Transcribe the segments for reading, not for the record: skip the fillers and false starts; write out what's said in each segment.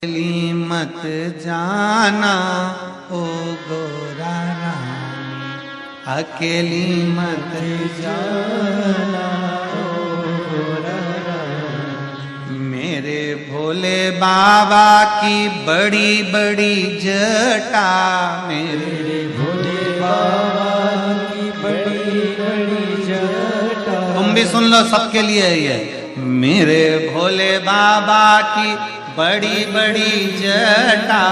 अकेली मत जाना ओ गोरा रानी, अकेली मत जाना ओ गोरा रानी। मेरे भोले बाबा की बड़ी बड़ी जटा, मेरे भोले बाबा की बड़ी बड़ी जटा। तुम भी सुन लो, सबके लिए है ये। मेरे भोले बाबा की बड़ी बड़ी जटा,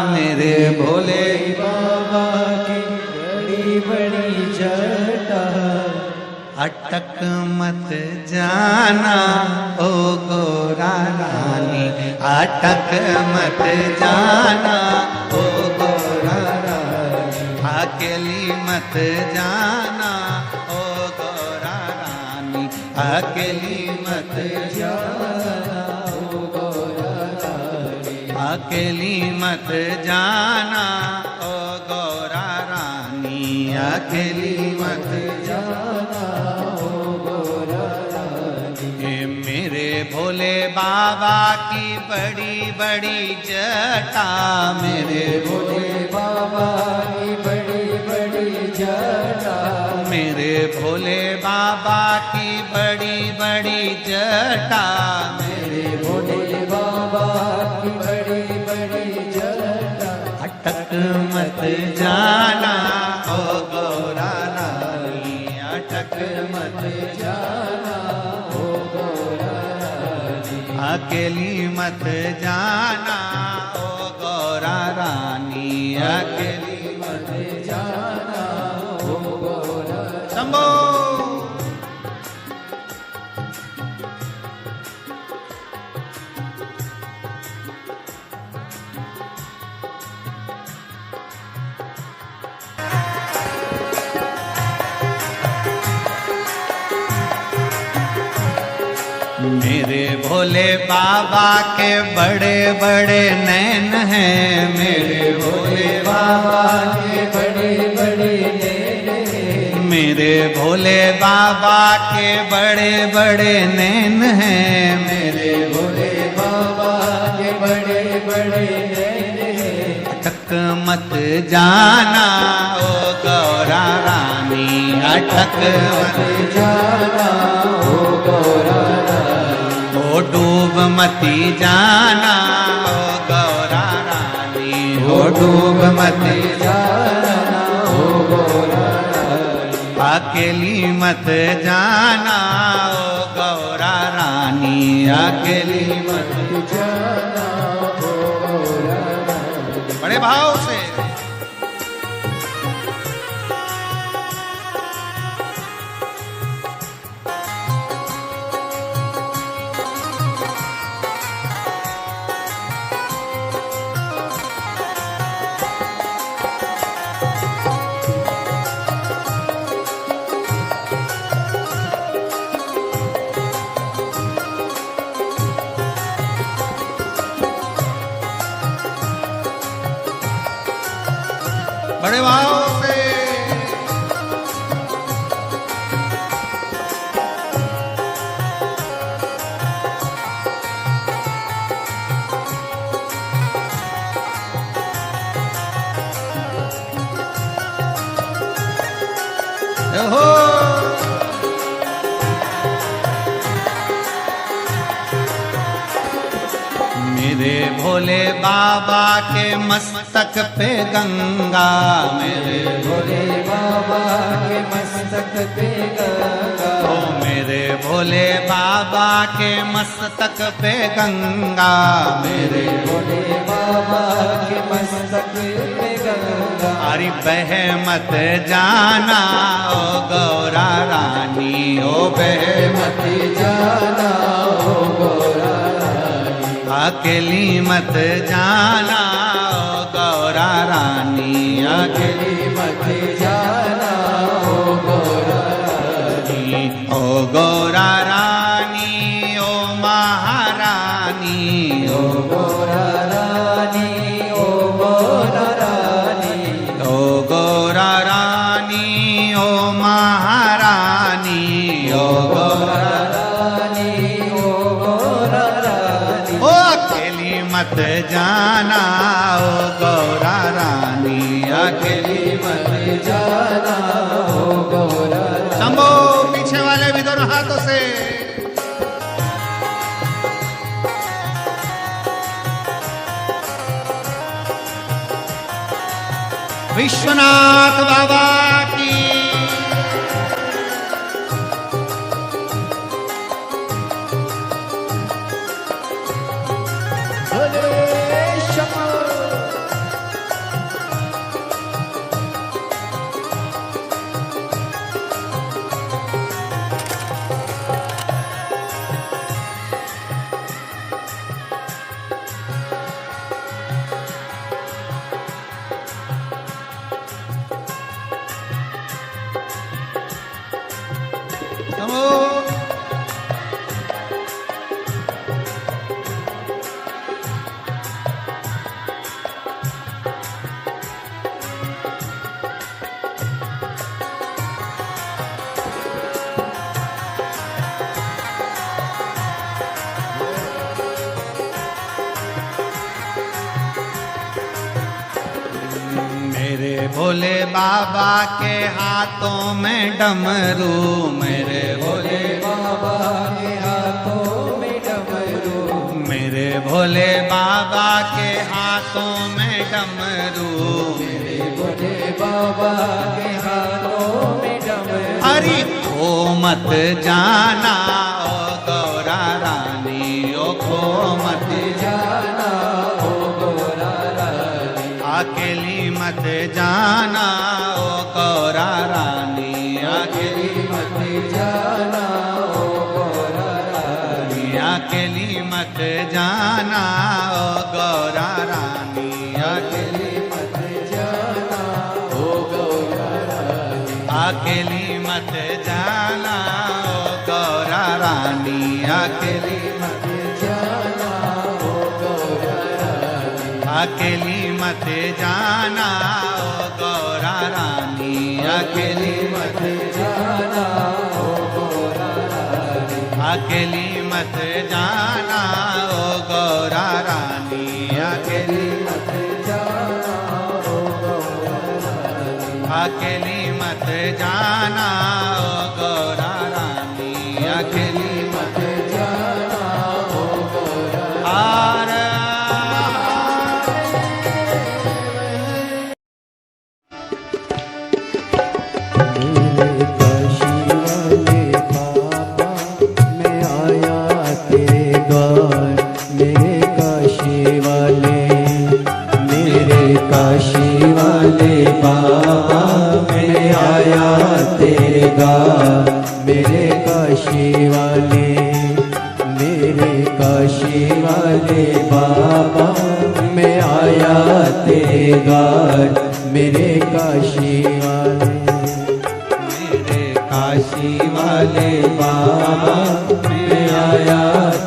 मेरे भोले बाबा की बड़ी बड़ी जटा। अटक मत जाना ओ गोरा रानी, अटक मत जाना ओ गोरा रानी, अकेली मत जाना ओ गोरा रानी, अकेली मत जाना ओ गोरा रानी, अकेली मत जाना ओ गोरा रानी, अकेली मत जाना ओ गोरा रानी। मेरे भोले बाबा की बड़ी बड़ी जटा, मेरे भोले बाबा की बड़ी बड़ी जटा, मेरे भोले बाबा की बड़ी बड़ी जटा, मेरे भोले बाबा की बड़ी बड़ी जटा। अटक मत जाना ओ गोरा रानी, अटक मत जाना ओ गोरा रानी, अकेली मत जाना ओ गोरा रानी, अकेली मत जाना ओ गोरा। शंभो मेरे भोले बाबा के बड़े बड़े नैन हैं, मेरे भोले बाबा के बड़े बड़े नैन हैं, मेरे भोले बाबा के बड़े बड़े नैन हैं, मेरे भोले बाबा के बड़े बड़े नैन हैं। अटक मत जाना ओ गौरा रानी, अटक मत जाना ओ गौरा रानी, ओ डूब मती जाना ओ गौरा रानी, ओ डूब मती जाना ओ गौरा रानी, अकेली मत जाना ओ गौरा रानी, अकेली मत जाना ओ गौरा रानी। बड़े भाव से बड़े भाव से हो मेरे भोले बाबा के मस्तक पे गंगा, मेरे भोले बाबा के मस्तक पे गंगा, ओ मेरे भोले बाबा के मस्तक पे गंगा, मेरे भोले बाबा के मस्तक पे गंगा। अरे बह मत जाना ओ गौरा रानी, ओ बह मत जाना ओ गौरा रानी, अकेली मत जाना ओ गौरा रानी, अकेली मत जाना ओ गौरा रानी, ओ गौरा रानी ओ महारानी, ओ गौरा रानी ओ गौरा रानी, ओ गौरा रानी ओ महारानी, ओ गौरा रानी ओ गौरा रानी, ओ अकेली मत जाना ओ गौरा रानी, अकेली मत जाना ओ गौरा रानी। शंभो, पीछे वाले भी दोनों हाथों से। विश्वनाथ बाबा की। मेरे भोले बाबा के हाथों में डमरू, मेरे भोले बाबा के हाथों में डमरू, मेरे भोले बाबा के हाथों में डमरू, मेरे भोले बाबा के हाथों में डमरू। हरि खो मत जाना ओ गौरा रानी, ओ खो मत जाना ओ गौरा रानी, अकेली मत जाना ओ गौरा रानी, अकेली मत जाना ओ गौरा रानी, अकेली मत जाना ओ गौरा रानी, अकेली मत जाना ओ गौरा रानी, अकेली मत जाना ओ गौरा रानी, अकेली मत जाना ओ गौरा रानी, अकेली मत जाना ओ गौरा रानी, अकेली मत जाना ओ गौरा रानी, अकेली मत जाना ओ गौरा रानी, अकेली मत जाना ओ गौरा रानी, अकेली मत जाना ओ गौरा रानी, अकेली मत जाना ओ गौरा हार मेरे काशी वाले बाबा मैं आया तेरे द्वार, मेरे काशी वाले, मेरे काशी वाले बाबा मैं आया तेरे द्वार, मेरे काशी वाले, मेरे काशी वाले बाबा मैं आया तेरे द्वार, मेरे काशी वाले, मेरे काशी वाले बाबा मैं आया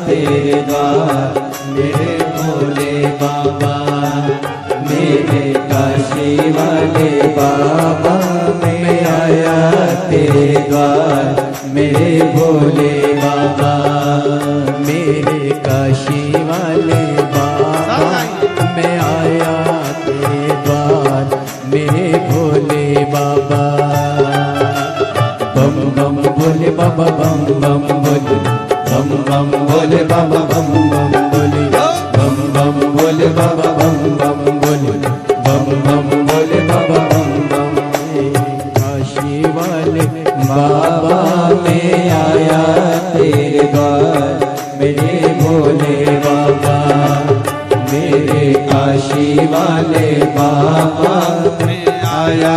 तेरे द्वार, मेरे भोले बाबा, मेरे काशी वाले बाबा मैं आया तेरे द्वार, मेरे भोले बाबा, मेरे काशी वाले बाबा मैं आया तेरे द्वार, मेरे भोले बाबा। बम बम भोले बाबा, बम बम भोले, बम बम भोले बाबा, बम बम भोले, बम बम भोले बाबा, बम बम भोले, बम बम भोले बाबा, बम बम भोले। काशी वाले बाबा मैं आया तेरे द्वार, मेरे भोले बाबा, मेरे काशी वाले बाबा मैं आया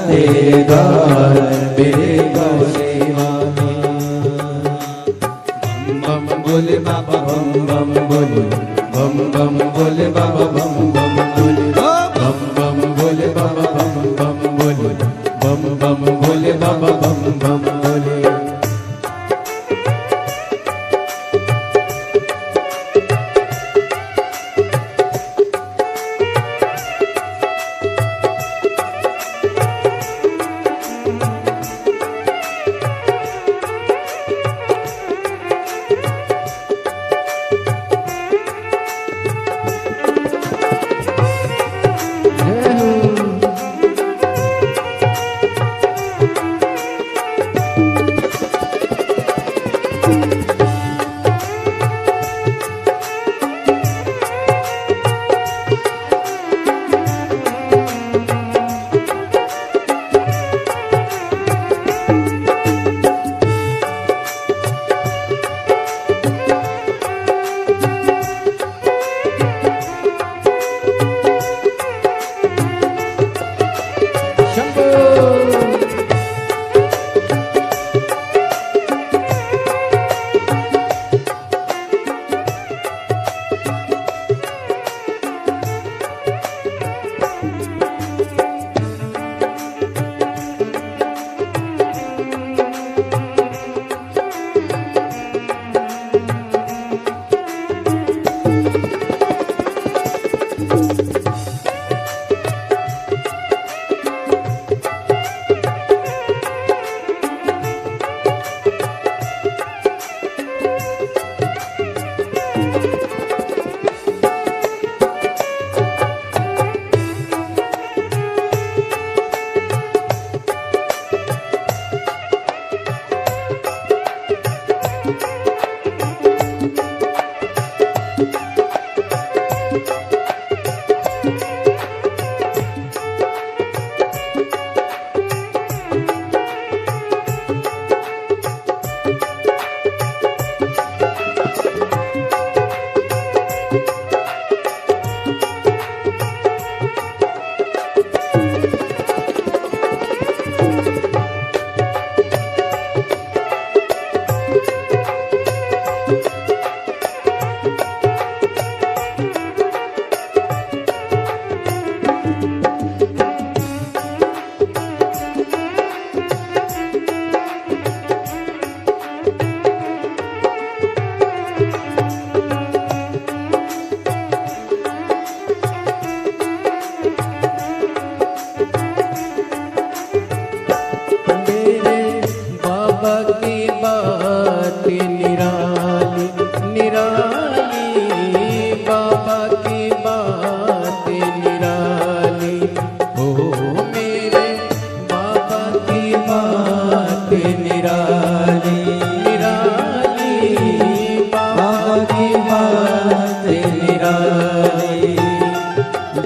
तेरे द्वार, मेरे काशी वाले। बम बम भोले बाबा, बम बम भोले, बम बम भोले बाबा, बम बम भोले, बम बम भोले बाबा, बम बम भोले, बम बम भोले बाबा, बम बम भोले।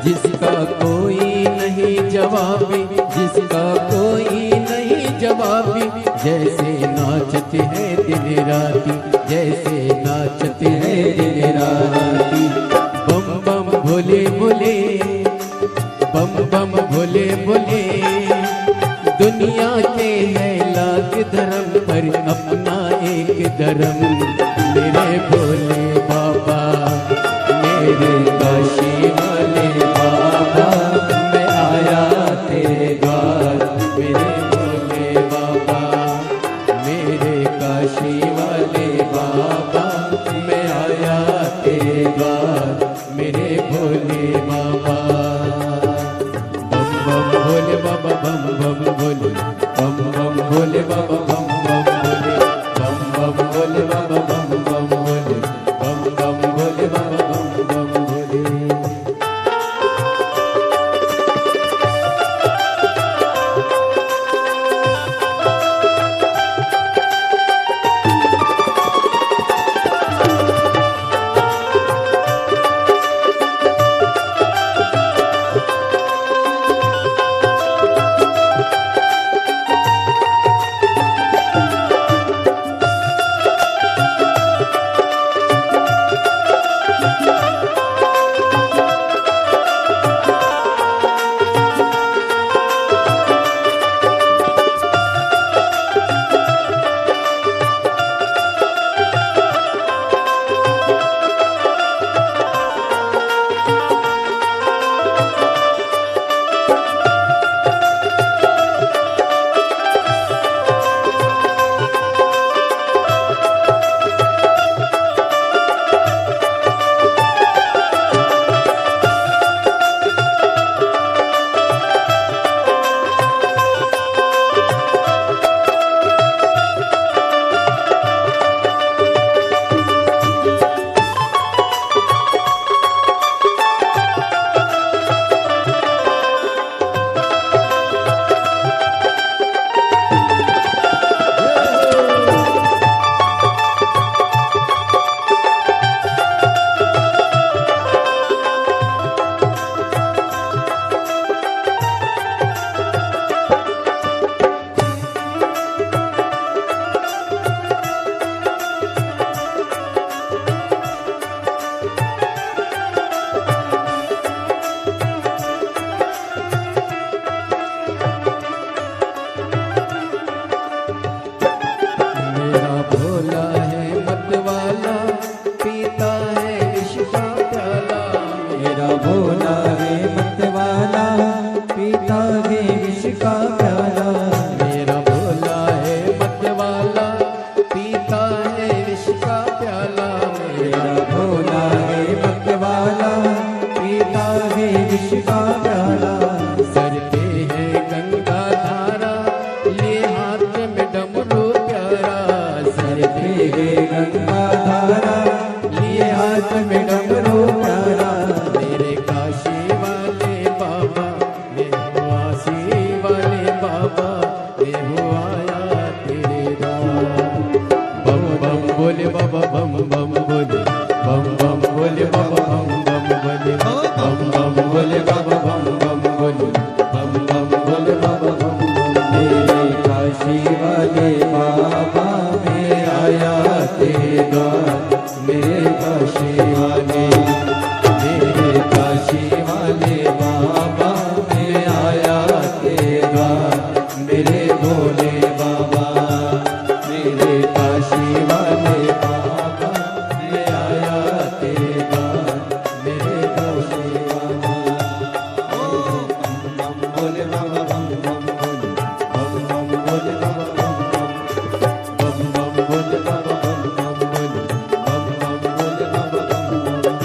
जिसका कोई नहीं जवाबी, जिसका कोई नहीं जवाबी, जैसे नाचते हैं दिन राती, जैसे नाचते हैं दिन राती। बम बम भोले भोले, बम बम भोले भोले, दुनिया के है लाख धर्म पर अपना एक धर्म। मेरे भोले बाबा, मेरे काशी वाले बाबा, मैं आया तेरे द्वार। मेरे भोले बाबा, मेरे काशी वाले बाबा, मैं आया तेरे द्वार। मेरे भोले बाबा, बम बम भोले बाबा, बम बम भोले, बम बम भोले बाबा, बम बम भोले, बम बम भोले बाबा, बम बम भोले, बम बम भोले बाबा, बम बम भोले। भोला है मत वाला पीता शीश का प्याला। सर पे है गंगा धारा, लिए हाथ में डमरू प्यारा। सर पे है गंगा धारा, लिए हाथ में डमरू प्यारा। मेरे काशी वाले बाबा, मैं हूँ आसी वाले बाबा, मैं हूँ आया तेरे द्वार। बम बम बोले बाबा, बम बम बोले, बम बम बोले बाबा, बम बम बोले, बम बम बोले बाबा, बम बम बोले, बम बम बोले बाबा, बम बम। मेरे काशी वाले बाबा, मैं आया तेरे द्वार। मेरे काशी वाले, मेरे काशी वाले बाबा, मैं आया तेरे द्वार। मेरे भोले बाबा, मेरे काशी वाले बाबा, मैं आया तेरे द्वार। मेरे काशी बाबा, बम बम बोले बाबा, बम बम बोले, बम बम बोले बाबा, बम बम बोले बाबा, बम बम बोले, बम बम बोले बाबा, बम बम।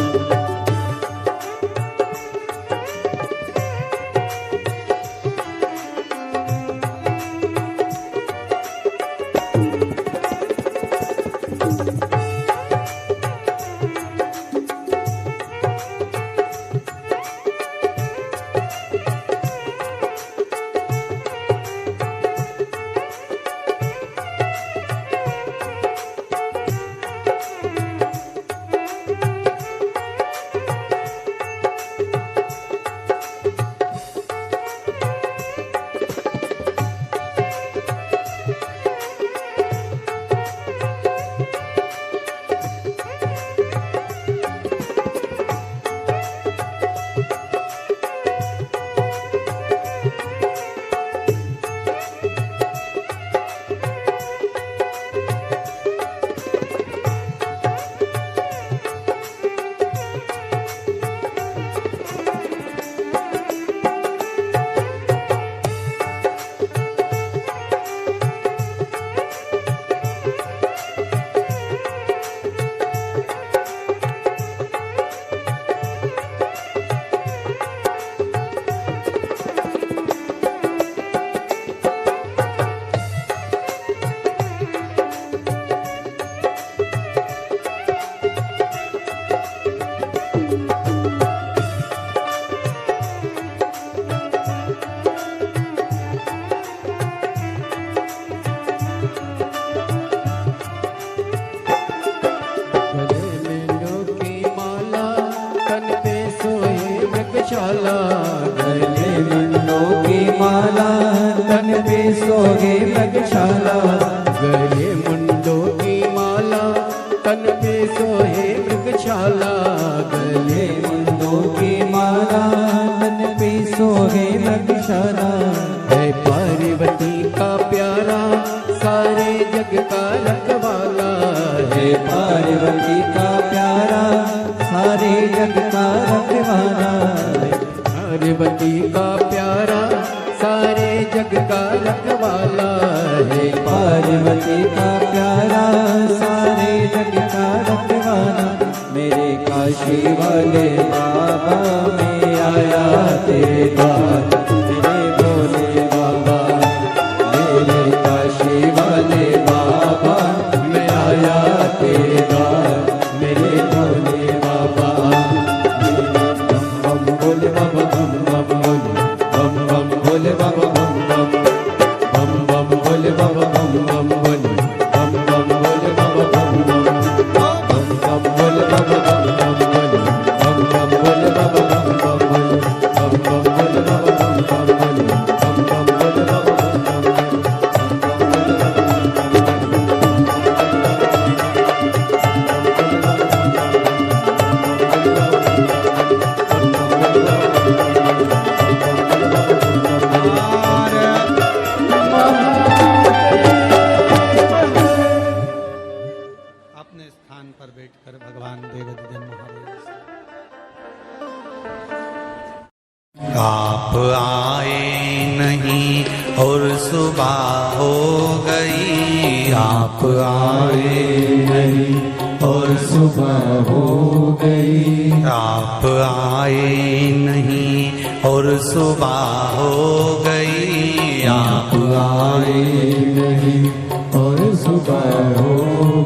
गले मुंडों की माला, तन पे सोहे मृगशाला। गले मुंडों की माला, तन पे सोहे मृगशाला। गले मुंडों की माला, तन पे सोहे मृगशाला। है पार्वती का प्यारा, सारे जग का रखवाला। है पार्वती का प्यारा, सारे जग का रखवाला। पार्वती का प्यारा, सारे जग का रखवाला। है पार्वती का प्यारा, सारे जग का रखवाला। मेरे काशी वाले बाबा, मैं आया तेरे द्वार। मेरे भोले बाबा, मेरे काशी वाले बाबा, मैं आया तेरे द्वार। मेरे भोले बाबा, बम बम भोले बाबा, बम बम भोले, बम बम भोले बाबा, बम बम, बम बम भोले बाबा, बम बम भोले, बम बम भोले बाबा, बम बम, बम बम भोले बाबा, बम बम भोले, बम बम भोले बाबा, बम बम भोले, बम बम भोले बाबा, बम बम भोले, बम बम भोले बाबा, बम बम अपने स्थान पर बैठकर भगवान देवदूतन महादेव से आप आए नहीं और सुबह हो गई। आप आए नहीं और सुबह हो गई। आप आए नहीं और सुबह हो गई आप आए नहीं और सुबह हो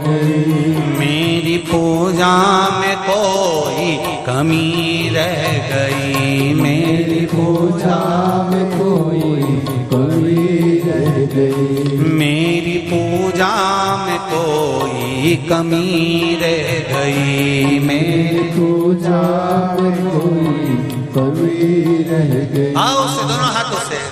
गई। मेरी पूजा में कोई कमी रह गई, मेरी पूजा में कोई कमी रह गई। मेरी पूजा में कोई कमी रह गई। मेरी पूजा में कोई कमी रह गई। आओ से दोनों हाथों से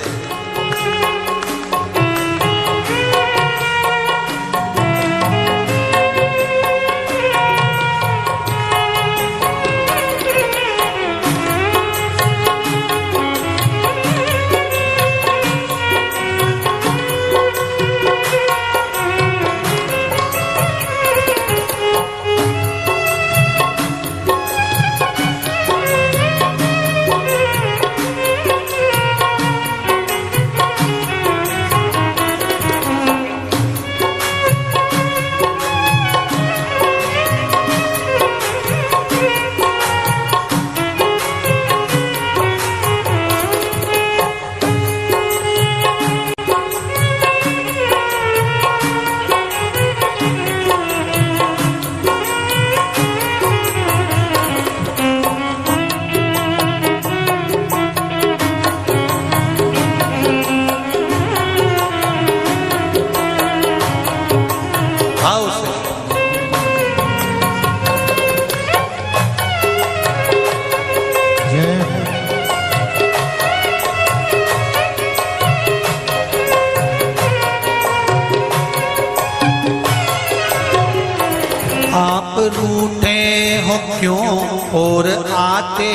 आप रूठे हो क्यों और आते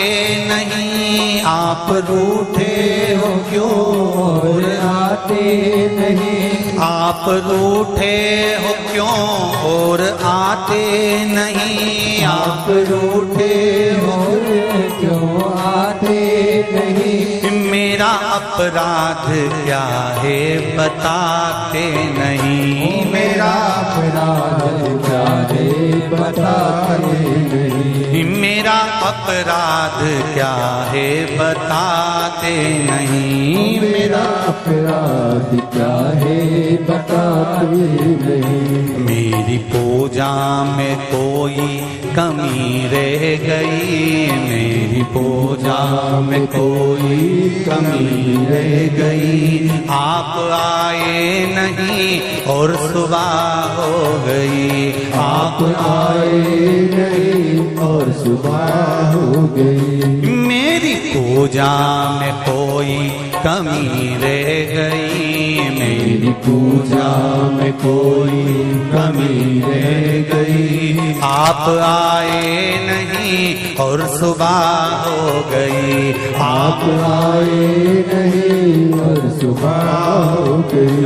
नहीं, आप रूठे हो क्यों और आते नहीं। आप रूठे हो क्यों और आते नहीं। आप रूठे हो क्यों आते नहीं। मेरा अपराध क्या है बताते नहीं। मेरा अपराध क्या है बताते नहीं। मेरा अपराध क्या है बताते नहीं। मेरा अपराध क्या है बताते नहीं। मेरी पूजा में कोई कमी रह गई। मेरी पूजा में कोई कमी रह गई। आप आए नहीं और सुबह हो गई। आप आए नहीं और सुबह हो गई। मेरी पूजा में कोई कमी रह गई। मेरी पूजा में कोई कमी रह गई। आप आए नहीं और सुबह हो गई। आप आए नहीं और सुबह हो गई।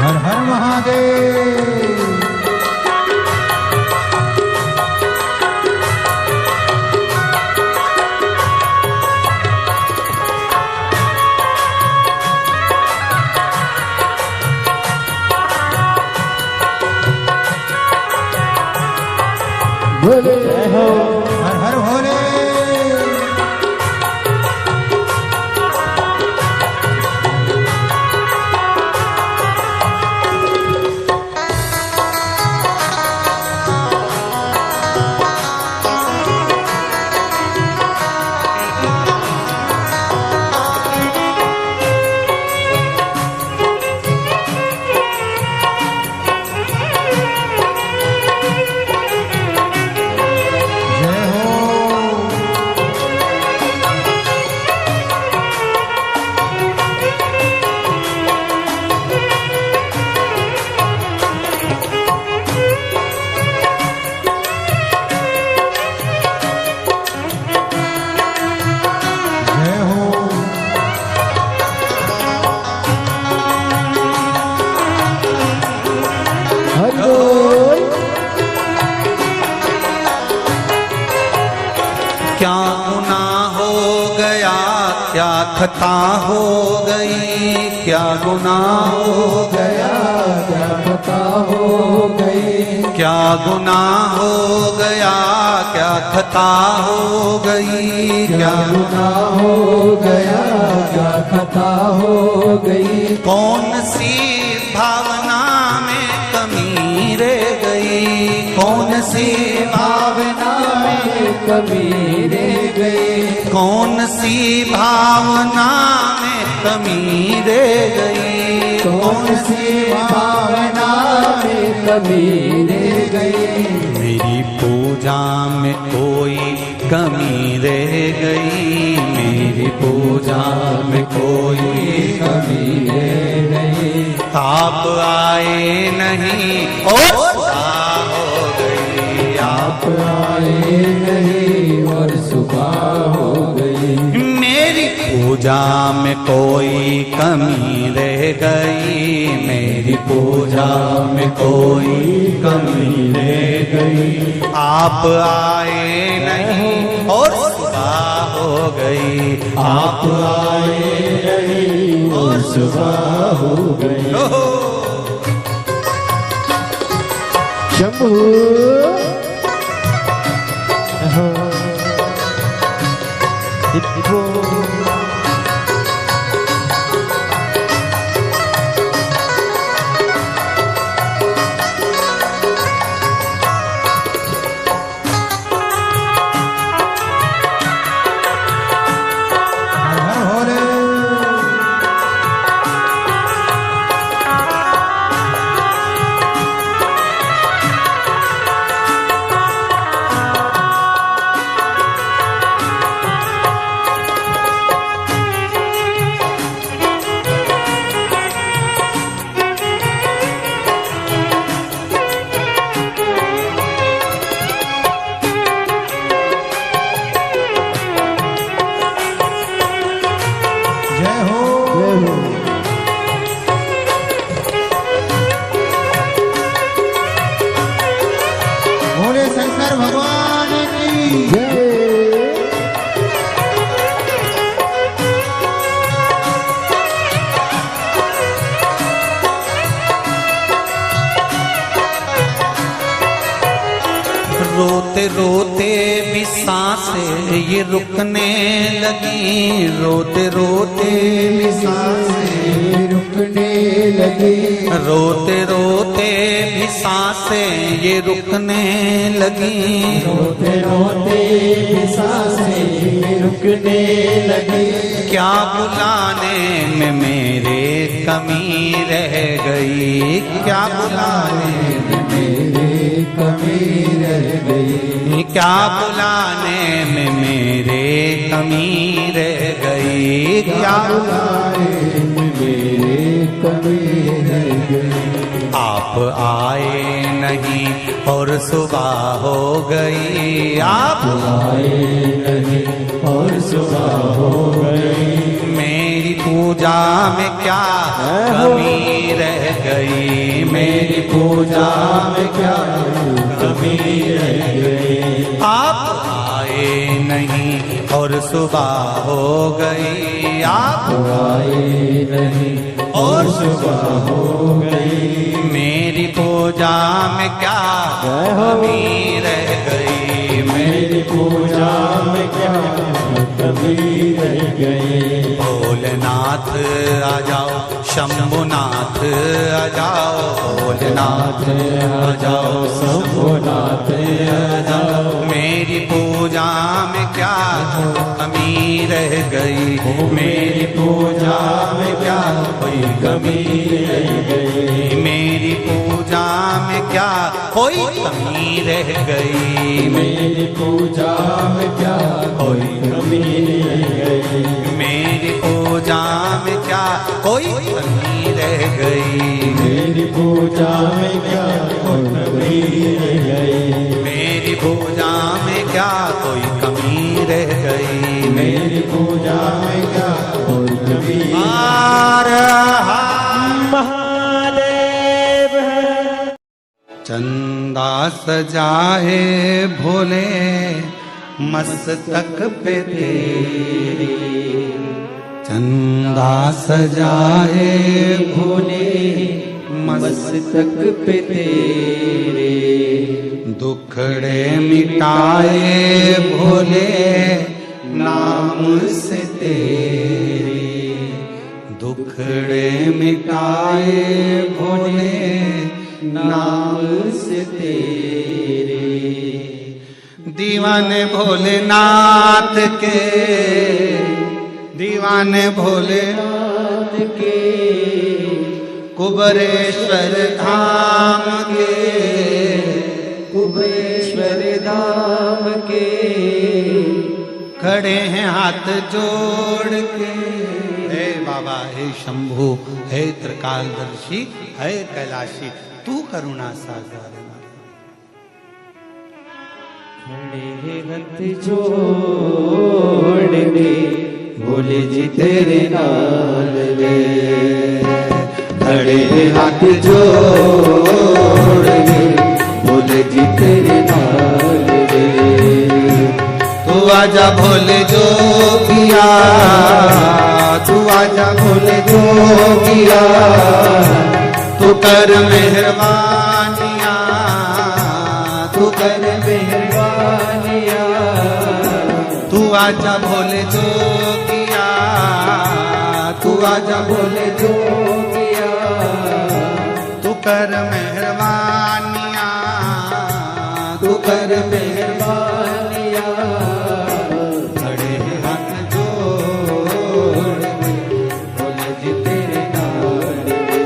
हर हर महादेव। बोले हो हर हर भोले। क्या गुनाह हो गया, क्या खता हो गई, क्या गुनाह हो गया, खता हो गई, क्या गुनाह हो गया, क्या खता हो गई, क्या गुनाह हो गया, क्या खता हो गई। कौन सी भावना में कमी रह गई, कौन सी भावना में कमी रह गई, कौन सी भावना में कमी रह गई, कौन सी भावना में कमी रह गई। मेरी पूजा में कोई कमी रह गई, मेरी पूजा में कोई कमी रह गई। आप आए नहीं और सुबह हो गई, आप आए नहीं और सुबह हो गई। मेरी पूजा में कोई कमी रह गई, मेरी पूजा में कोई कमी रह गई। आप आए नहीं और सुबह हो गई, आप आए नहीं और सुबह हो गई। शंभू शंकर भगवान की जय। रोते रोते भी सांसें ये रुकने लगी, रोते रोते भी सांसें रुकने लगी, रोते रोते भी सांसें ये रुकने लगी, रोते रोते भी सांसें रुकने लगी। क्या बुलाने में मेरे कमी रह गई, क्या बुलाने में मेरे कमी रह गई, क्या बुलाने में मेरे कमी रह गई, क्या बुलाने में मेरे कमी रह गई। आप आए नहीं और सुबह हो गई, आप आए नहीं और सुबह हो गई। मेरी पूजा में क्या कमी रह गई, मेरी पूजा में क्या कमी रह गई। आप आए नहीं और सुबह हो गई, आप आए नहीं और सुबह हो गई। मेरी पूजा में क्या कमी रह गई, मेरी पूजा में क्या कमी रह गई। भोलेनाथ आ जाओ, शंभुनाथ आ जाओ, भोलेनाथ आ जाओ, शंभुनाथ आ जाओ। मेरी पूजा में क्या कमी रह गई, मेरी पूजा में क्या कोई कमी रह गई, मेरी पूजा में क्या कोई कमी रह गई, मेरी पूजा में क्या कोई कमी रह गई। मेरी पूजा में क्या कोई कमी रह गई, मेरी पूजा में क्या कोई कमी रह गई। मेरी पूजा में क्या कोई कमी रह गई, मेरी पूजा में क्या कोई कमी। महादेव चंदा सजाए भोले मस्तक पे तेरी, चंदा सजाए भोले मस्तक पे तेरे। दुखड़े मिटाए भोले नाम से तेरे, दुखड़े मिटाए भोले नाम से तेरे। दीवाने भोलेनाथ के, दीवाने भोलेनाथ के कुबरेश्वर धाम के, कुबरेश्वर धाम के खड़े हैं हाथ जोड़ के। हे बाबा, हे शंभु, हे त्रिकालदर्शी, हे कैलाशी, तू करुणा सागर। खड़े हाथ जोड़ के भोले जी तेरे नाल रे। खड़े हाथ जोड़ के भोले जी तेरे नाल रे। तू आजा भोले जोगिया, तू आजा भोले जोगिया, तू कर मेहरबानिया, तू कर मेहरबानिया। तू आजा भोले जोगिया, तू आजा भोले जोगिया, तू कर मेहरबानिया, तू कर मेहरबानिया। खड़े हाथ जोड़ भोले जी तेरे नाल रे।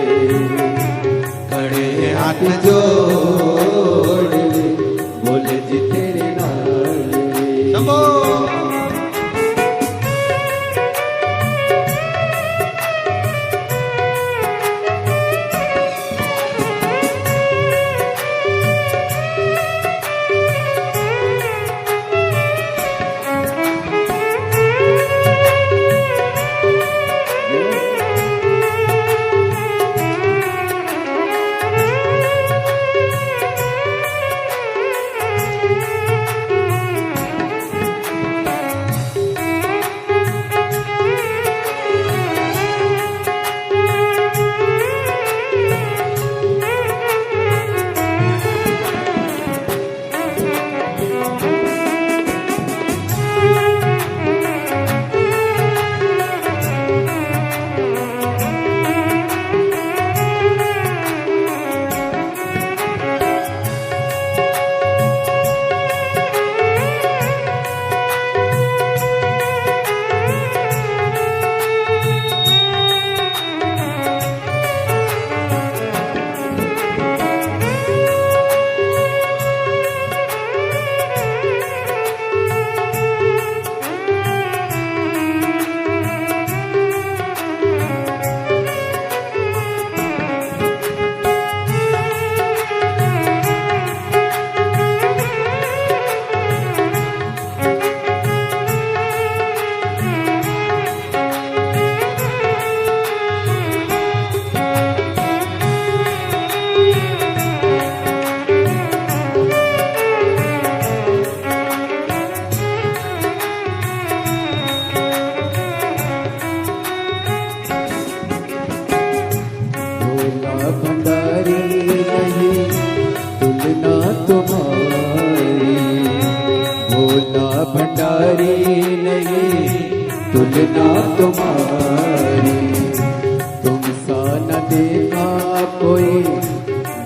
खड़े हाथ जोड़ भोले जी तेरे नाल रे। शंभो। भंडारी नहीं तुलना तुम्हारी। तुम सा न देखा कोई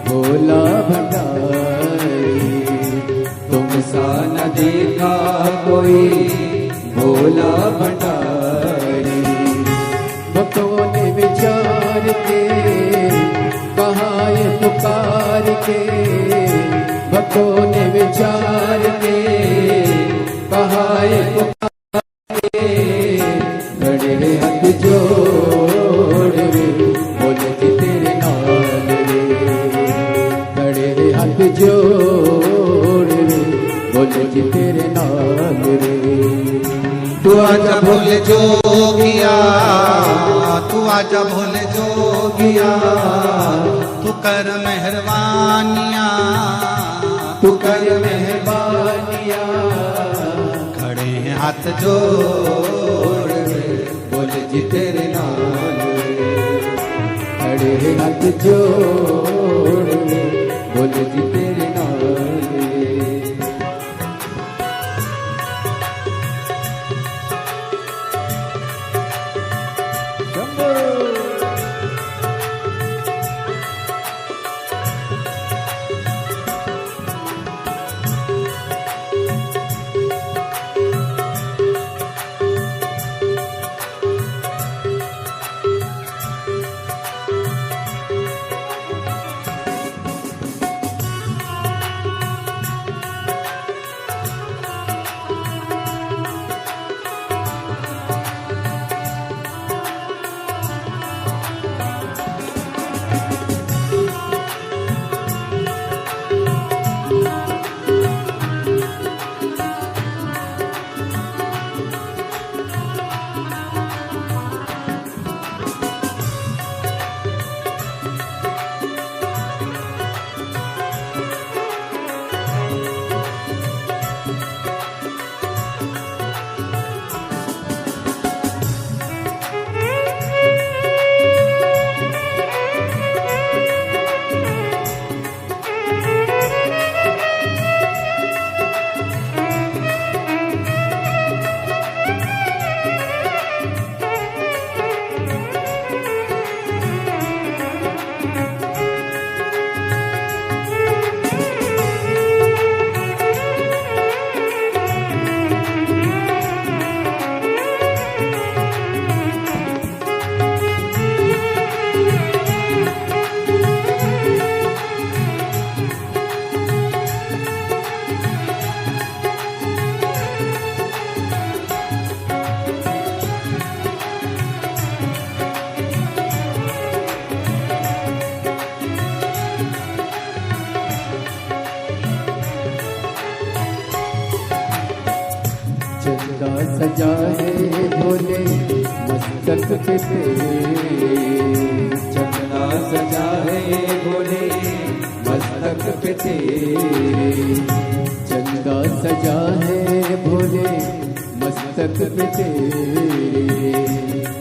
भोला भंडारी। तुम सा न देखा कोई भोला भंडारी। भक्तों ने विचार के कहा ये पुकार के। भक्तों ने विचार के कहा ये पुकार के। खड़े हाथ जोड़ रे बोले जी तेरे नाल रे। खड़े हाथ जोड़ रे बोले जी तेरे नाल रे। तू आजा भोले जोगिया, तू आजा भोले जोगिया, तू कर मेहरबानिया, तू कर मेहरबानिया। खड़े हैं हाथ जोड़ बोले जी तेरे नाल रे। खड़े हाथ जोड़ के बोले जी तेरे नाल सजा है भोले मस्तक पे तेरे चंदा सजा है भोले मस्तक पे तेरे चंदा सजा है भोले मस्तक पे तेरे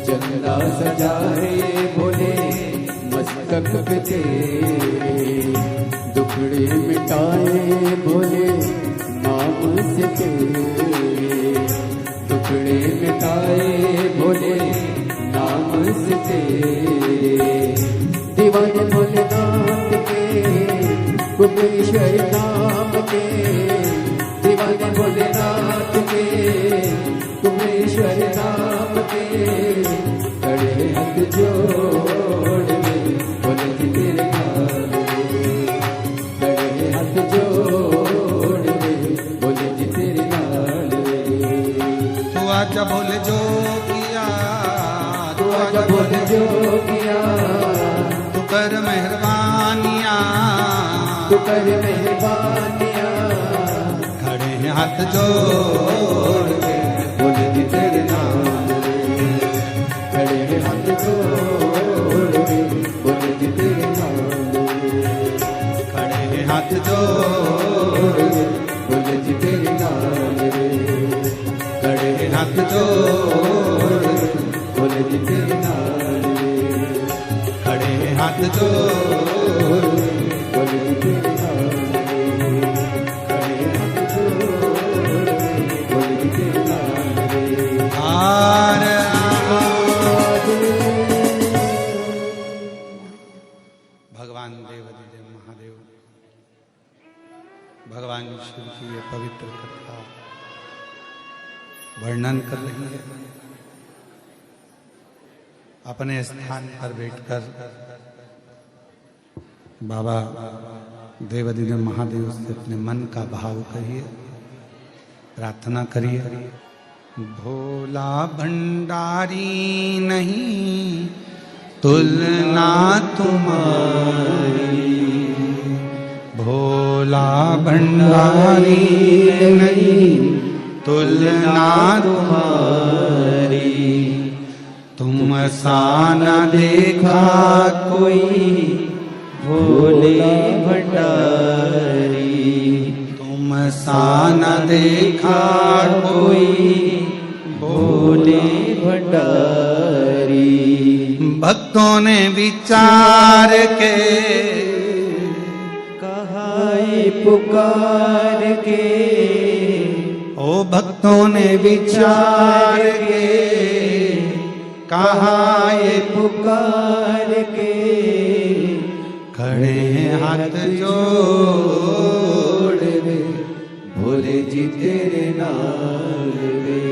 चंदा सजा है भोले मस्तक पे तेरे दुखड़े मिटाए भोले नाम से तेरे टुकड़े मिटाए भोले नाम से तेरे दीवाने भोलेनाथ के कुबेश्वर नाम के दीवाने भोलेनाथ के कुबेश्वर नाम के खड़े हाथ जोड़ के बोले जी तेरे नाल खड़े हाथ जोड़ के बोले जी तेरे नाल आजा बोले जो किया तू आजा बोले जो किया तू कर मेहरबानियाँ तू कर मेहरबानियाँ खड़े हैं हाथ जोड़ के बोले जी तेरे नाल खड़े हैं हाथ जोड़ के बोले जी तेरे नाल खड़े हैं हाथ जोड़ के बोले जी तेरे नाल खड़े हाथ जोड़ बोले जी तेरे नाल खड़े हाथ जोड़ बोले जी तेरे नाल खड़े हाथ जोड़ बोले जी तेरे नाल हार भगवान देवाधिदेव महादेव भगवान शिव की ये पवित्र कथा वर्णन कर रही है। अपने स्थान पर बैठकर बाबा देवाधिदेव महादेव से अपने मन का भाव कहिए, प्रार्थना करिए। भोला भंडारी नहीं तुलना तुम्हारी, भोला भंडारी नहीं तुलना तुम्हारी, तुम सा न देखा कोई भोले भंडारी, तुम सा न देखा कोई भोले भंडारी। भक्त भक्तों ने विचार के कहा ये पुकार के, ओ भक्तों ने विचार के कहा ये पुकार के, खड़े हैं हाथ जोड़ रे भोले जी तेरे नाल रे,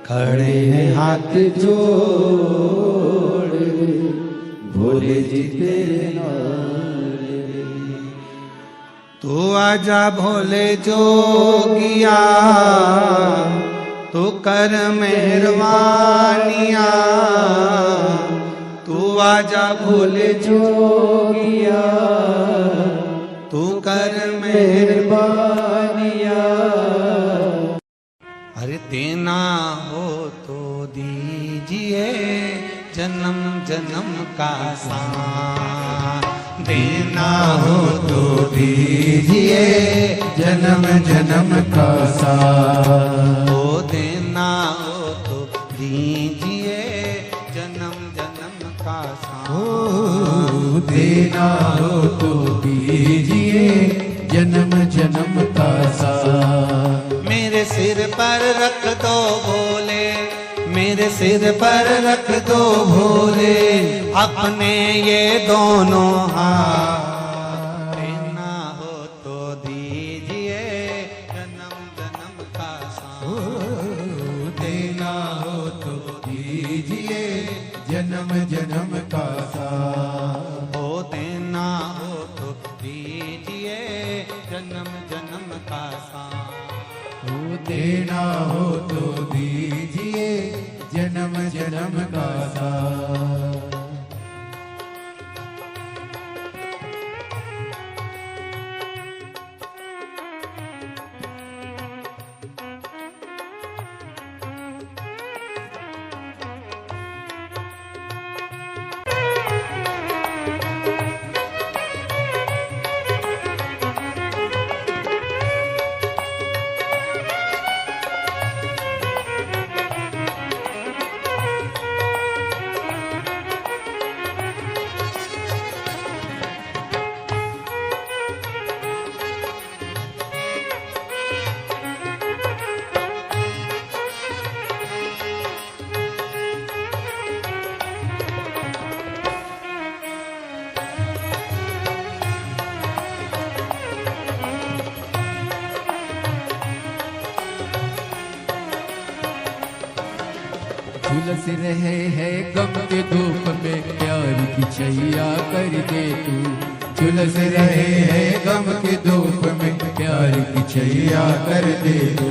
खड़े हैं हाथ जोड़ रे भोले जी तेरे नाल रे। तू आजा भोले जोगिया, तू कर मेहरबानिया, तू आजा भोले जोगिया, तू कर मेहरबानिया। अरे देना हो तो दीजिए जन्म जन्म का साथ, देना हो तो दीजिए जन्म जन्म का साथ, ओ देना हो तो दीजिए जन्म जन्म का साथ, देना हो तो दीजिए जन्म जन्म का साथ। मेरे सिर पर रख दो भोले, मेरे सिर पर रख दो भोले अपने ये दोनों हाथ, देना हो तो दीजिए जन्म जन्म का साथ, देना हो तो दीजिए जन्म जन्म का साथ, ओ देना हो तो दीजिए जन्म जन्म का साथ, देना हो तो दीजिए जन्म जन्म का साथ। झुलस रहे हैं गम के धूप में प्यार की छैया कर दे तू, झुलस रहे हैं गम के धूप में प्यार की छैया कर दे तू।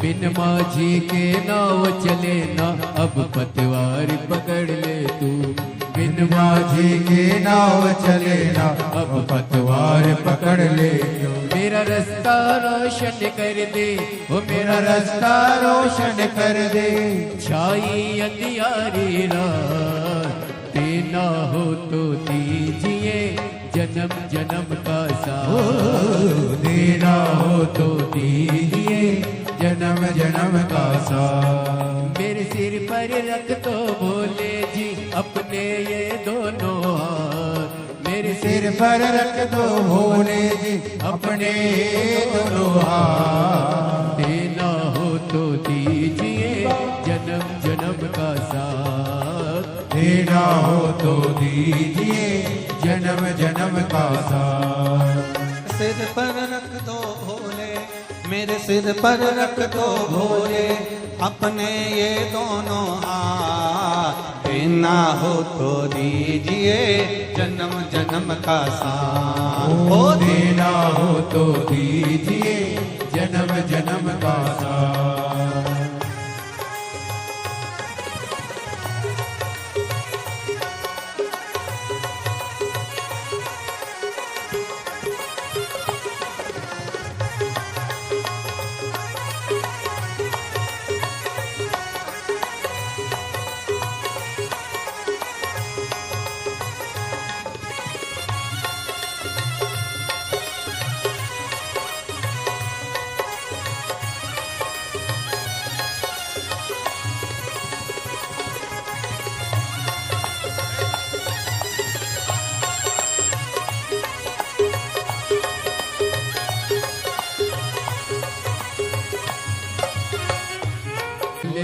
बिन माझी के नाव चले ना अब पतवार पकड़ ले तू, बिन माझी के नाव चले ना अब पतवार पकड़ ले तू। मेरा रास्ता रोशन कर दे, वो मेरा रास्ता रोशन कर दे, छाई अंधियारी रात, देना हो तो दीजिए जन्म जन्म का साथ, देना हो तो दीजिए जन्म जन्म का साथ। मेरे सिर पर रख दो भोले जी अपने ये दोनों हाथ, मेरे सिर पर रख दो भोले जी अपने दोनों हाथ, देना हो तो दीजिए जन्म जन्म का साथ, देना हो तो दीजिए जन्म जन्म का साथ। सिर पर रख दो भोले, मेरे सिर पर रख दो भोले अपने ये दोनों हाथ, देना हो तो दीजिए जन्म जन्म का साथ, ओ देना हो तो दीजिए जन्म जन्म का साथ।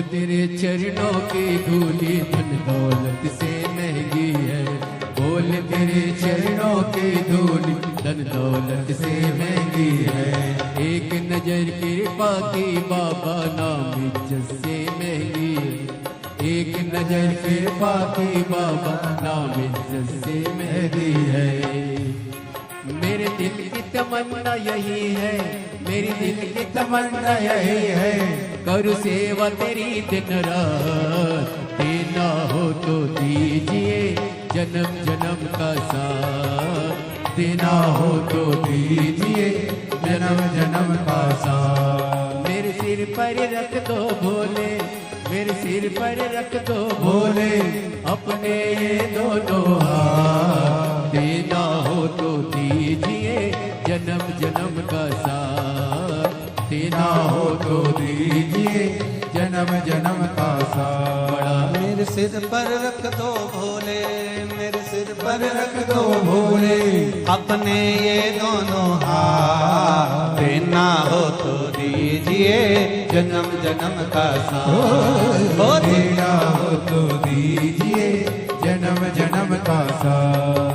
तेरे चरणों की धूली धन दौलत से महंगी है। बोल तेरे चरणों की धूली धन दौलत से महंगी है। एक नजर कृपा की बाबा नाम इज्जत से महंगी है। एक नजर कृपा की बाबा नाम इज्जत से महंगी है। मेरे दिल की तमन्ना यही है, मेरी दिल की तमन्ना यही है, करूँ सेवा तेरी दिन रात। देना हो तो दीजिए जन्म जन्म का साथ। देना हो तो दीजिए जन्म जन्म का साथ। मेरे सिर पर रख दो भोले, मेरे सिर पर रख दो भोले, अपने ये दोनों हाथ। देना हो तो दीजिए जन्म जन्म का साथ। देना हो तो दीजिए जन्म जन्म का साथ। मेरे सिर पर रख दो भोले, मेरे सिर पर रख दो भोले, अपने ये दोनों हाथ। देना हो तो दीजिए जन्म जन्म का साथ। हो देना हो तो दीजिए जन्म जन्म का साथ।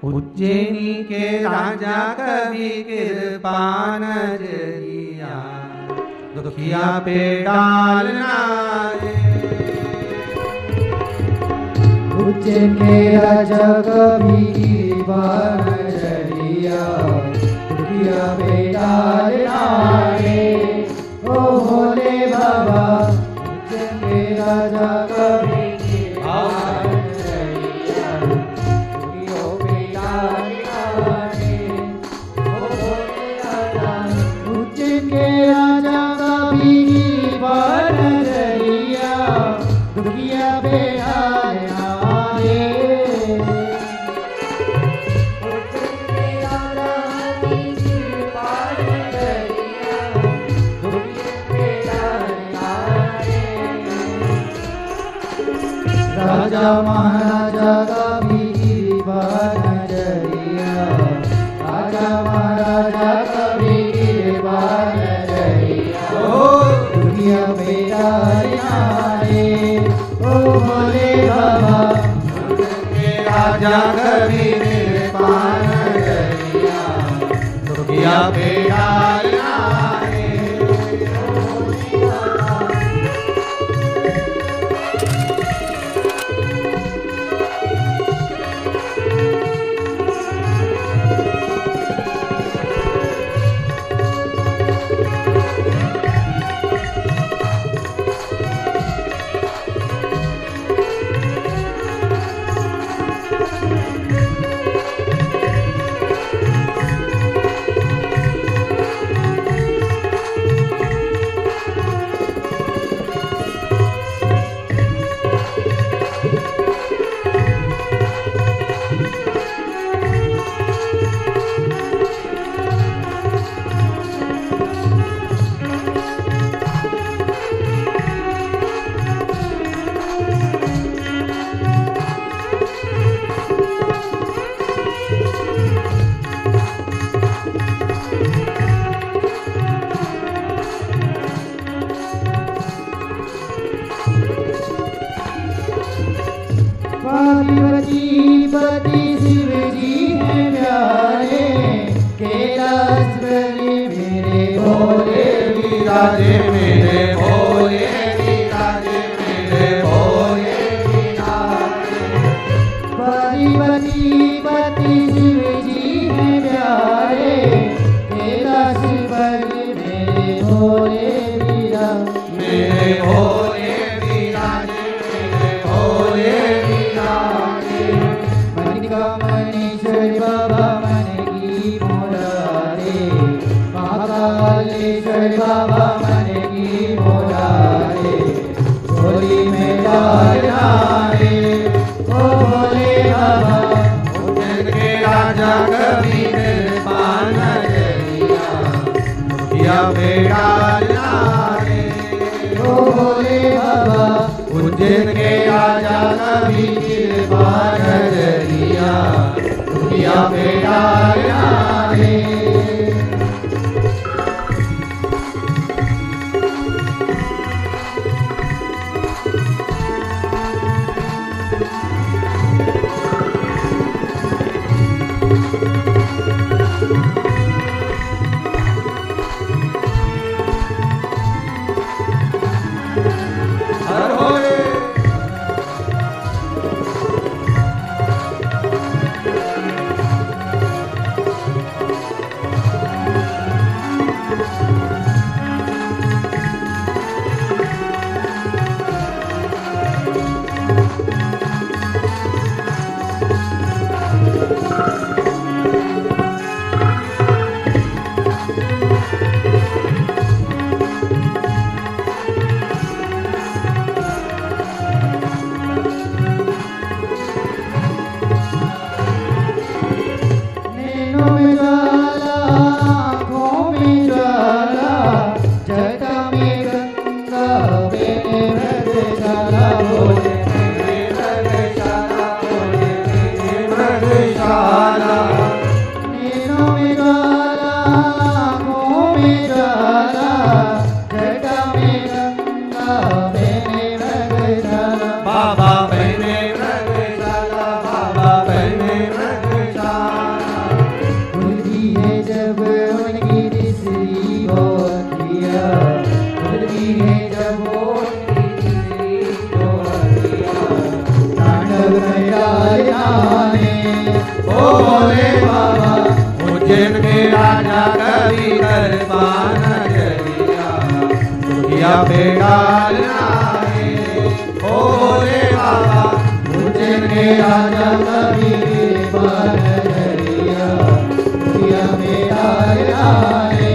उज्जैनी के राजा कवि कृपान जरिया, दुखिया पे डालना रे। उज्जैन के राजा कवि कृपान जरिया, दुखिया पे डालना रे। ओ भोले बाबा उज्जैन के राजा कवि राजा महाराजा का भी कृपा नजरिया, राजा महाराजा का भी कृपा नजरिया। दुनिया बेटा रे, ओ भोले बाबा राजा कवि कृपा नजरिया, दुखिया पे डालना रे। पति शिव जी है प्यारे, कैलाश बलि मेरे भोले विराजे मेरे भोले, विराजे मेरे भोले विराजे। पति शिव जी है प्यारे, कैलाश बलि मेरे भोले विराजे। मेरे भोले विराजे, मेरे भोले विराजे। मणिकामणीश्वर बाबा मन की मुरारे, महाकालेश्वर बाबा मन की मुरारे। झोली में डालना रे, ओ भोले बाबा उज्जैन के राजा कवि कृपा नजरिया, दुखिया पे डालना रे। ओ भोले बाबा उज्जैन के राजा कवि कृपा नजरिया, दुखिया पे डालना रे। हर होए नैनों में ज्वाला, आँखों में ज्वाला, जटा में गंगा, बेने मृगशाला, बोले बेने मृगशाला, बोले बेने मृगशाला। नैनों में ज्वाला, आँखों में ज्वाला, जटा में गंगा, बेने मृगशाला, बाबा बेने मृगशाला, बाबा बेने मृगशाला। खुलती है जब उनकी तीसरी बोलिया, खुलती है जब उनकी तीसरी बोलिया, तांडव जाने ओ भोले बाबा, उज्जैन के राजा कवि दरबार नगरिया, दुनिया पे डालना है ओ भोले बाबा, उज्जैन के राजा कवि दरबार नगरिया, दुनिया पे डालना है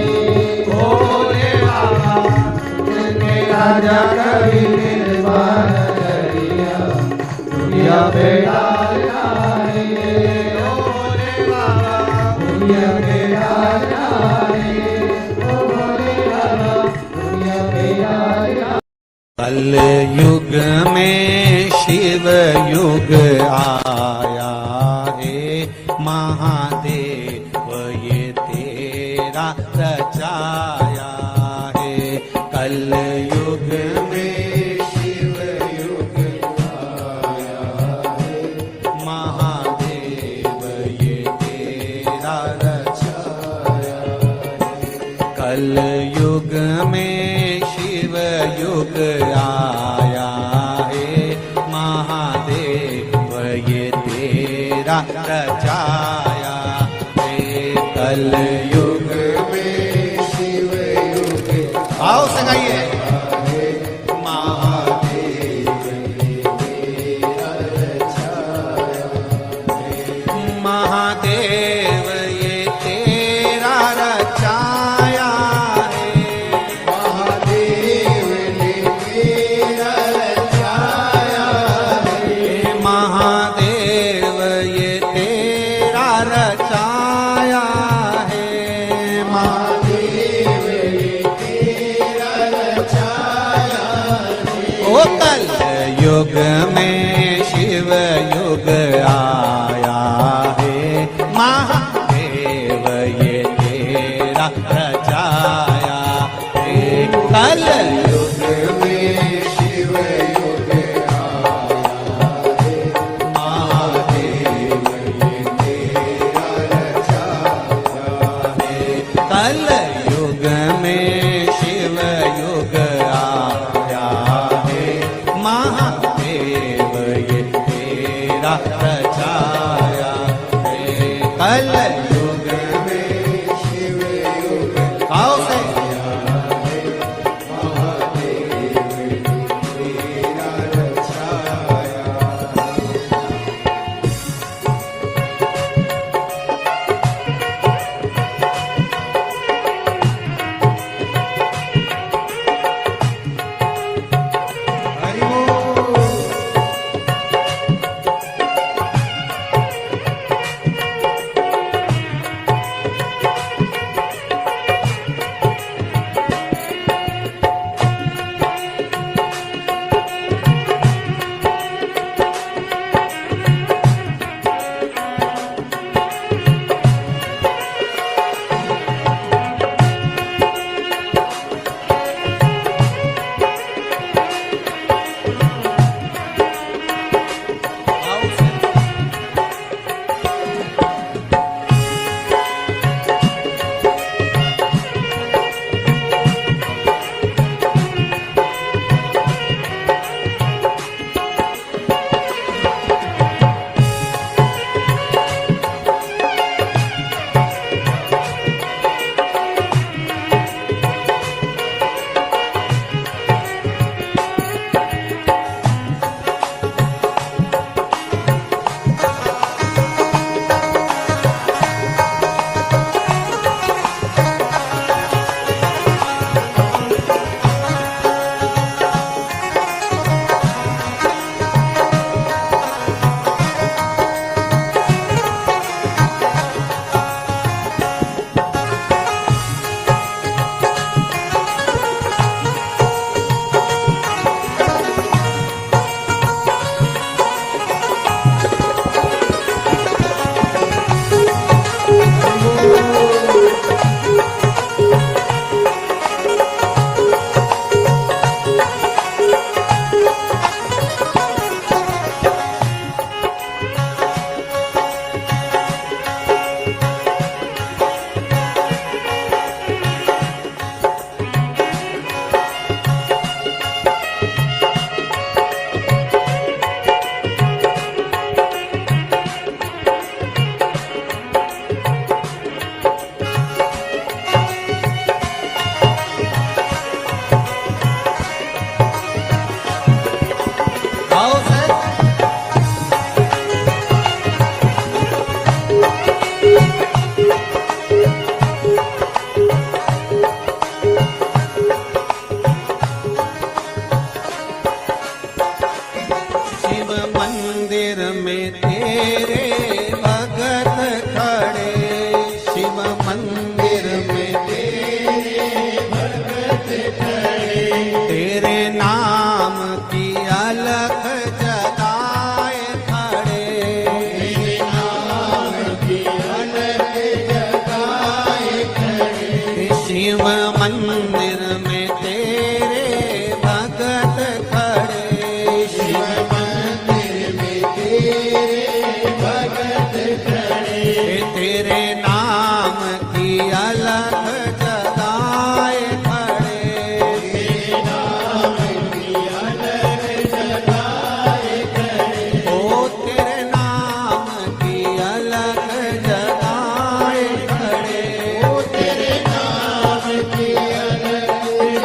ओ भोले बाबा, उज्जैन के राजा कवि दरबार नगरिया, दुनिया पे डालना है ओ भोले बाबा, दुनिया पे डालना है ओ भोले बाबा, दुनिया पे डालना। कल युग में शिव युग आया है महादेव ये तेरा रचाया है। कल युग में शिव युग आया है महादेव ये तेरा रचाया है। कल युग में शिव युग आया है महादेव ये तेरा रचाया है। कल युग में शिव युग आओ संगाइए महादेव ये तेरा रचाया है। महादेव ये तेरा रचाया है। महादेव ने तेरा रचाया है। महादेव ये तेरा रचाया है। महादेव ये तेरा रचाया है। ओ कल युग में शिव युग आया है महादेव ये तेरा रचाया है। कल युग में शिव युग आया है महादेव ये तेरा रचाया है। कल युग में शिव युग आया है महादेव ये तेरा रचाया है। कल युग में शिव युग आओ से महादेव ये तेरा रचाया। हरि बोल। भगत खड़े तेरे नाम की अलख जगाए खड़े तेरे नाम की अलग जगाए खड़े ओ तेरे नाम की अलख जगाए खड़े ओ तेरे नाम की अलग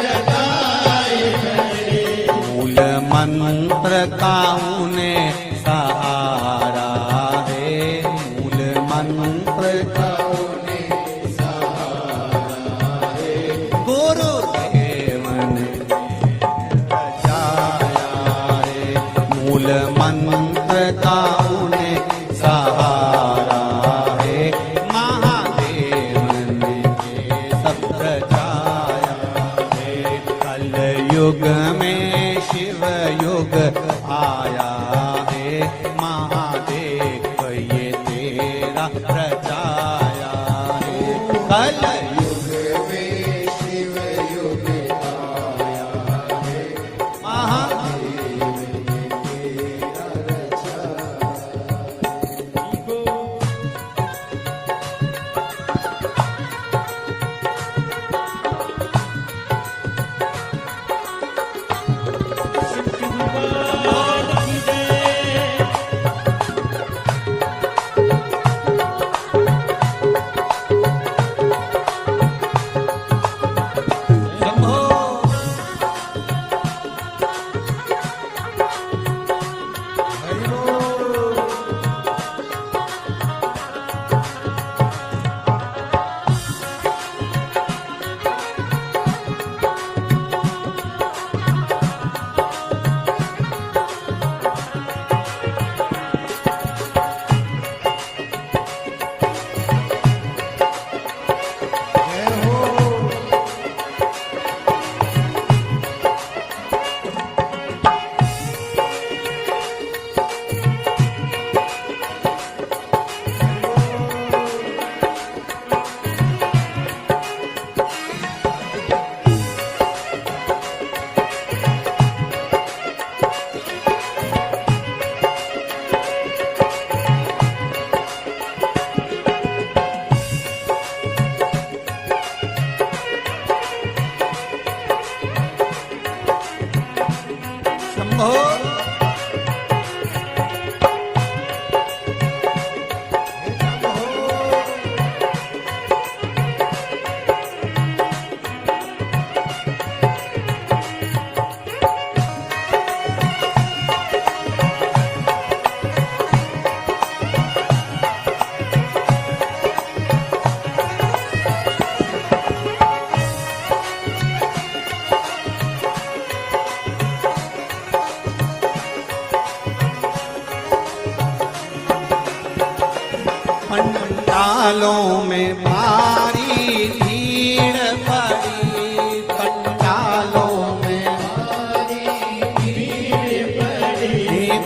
जगाए खड़े मूल मंत्र का उन्हें सहारा है मूल मंत्र का गुरुदेव ने बचाया है मूल मंत्र का उन्हें सहारा है महादेव ने सब रचाया है कल युग में शिव युग आया है महादेव ये तेरा रचाया है कल युग में शिव युग आया है महादेव शंभो पंडालों में भारी भीड़ पड़ी पंडालों में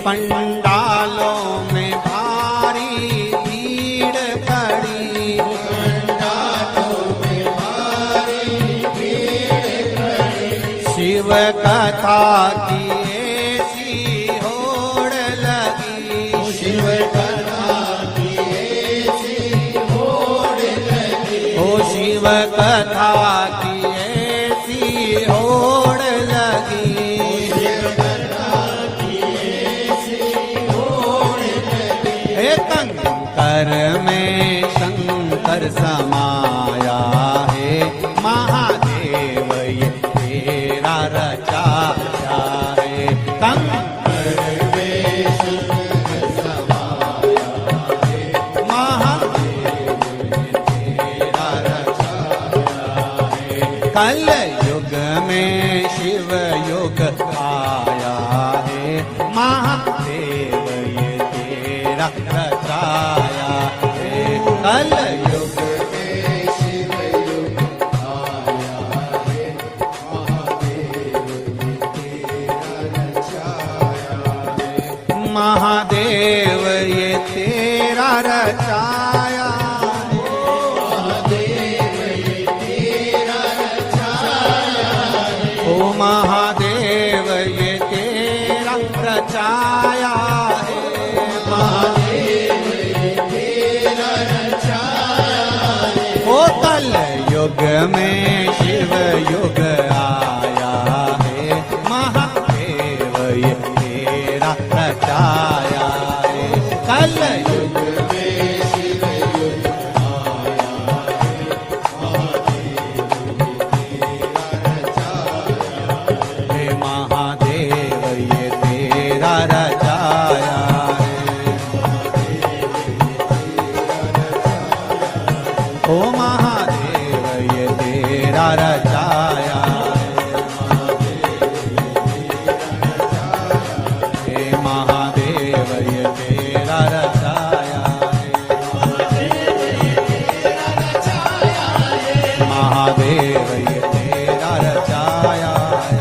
पंडालों में भारी भीड़ पड़ी शिव कथा की ऐसी होड़ लगी शिव कथा की ऐसी होड़ लगी ओ शिव कथा की ऐसी होड़ लगी शिव कथा की ऐसी होड़ लगी हे कंकर में शंकर समाया है महादेव ये तेरा रचाया है कंकर में शंकर समाया है महादेव ये तेरा रचाया है कल युग में शिव युग आया है महादेव ये तेरा रचाया है कल युग में शिव युग आया है महादेव तेरा रचाया है महादेव ये तेरा रचाया ओ महादेव ये तेरा रचाया है महादेव युग में शिव युग आया है, महादेव ये तेरा रचाया है। कल युग में शिव युग आया है, महादेव ये तेरा रचाया है। ओ महादेव ये तेरा रचाया है, महादेव ये तेरा रचाया है, महादेव ये तेरा रचाया है।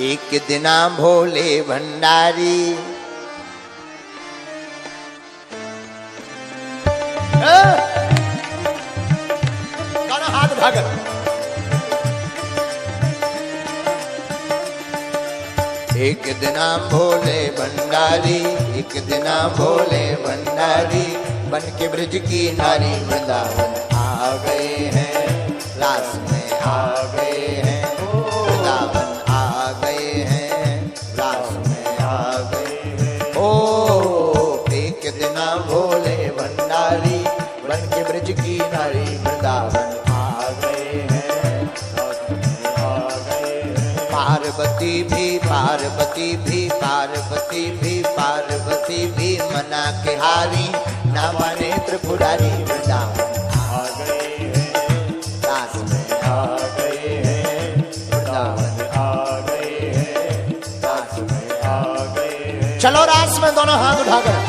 एक दिना भोले भंडारी हाथ भाग। एक दिना भोले भंडारी, एक दिना भोले भंडारी, बन के ब्रज की नारी वृंदावन आ गए हैं, रास में आ गए हैं, वृंदावन आ गए हैं, रास में आ गए हैं। ओ एक दिना भोले भंडारी, बन के ब्रज की नारी वृंदावन आ गए हैं, रास में आ गए हैं। पार्वती भी पार्वती भी पार्वती भी पार्वती भी मना के हारी, ना माने त्रिपुरारी वृंदावन आ गए हैं, रास में आ गए हैं, वृंदावन आ गए हैं, रास में आ गए हैं। चलो रास में दोनों हाथ उठाकर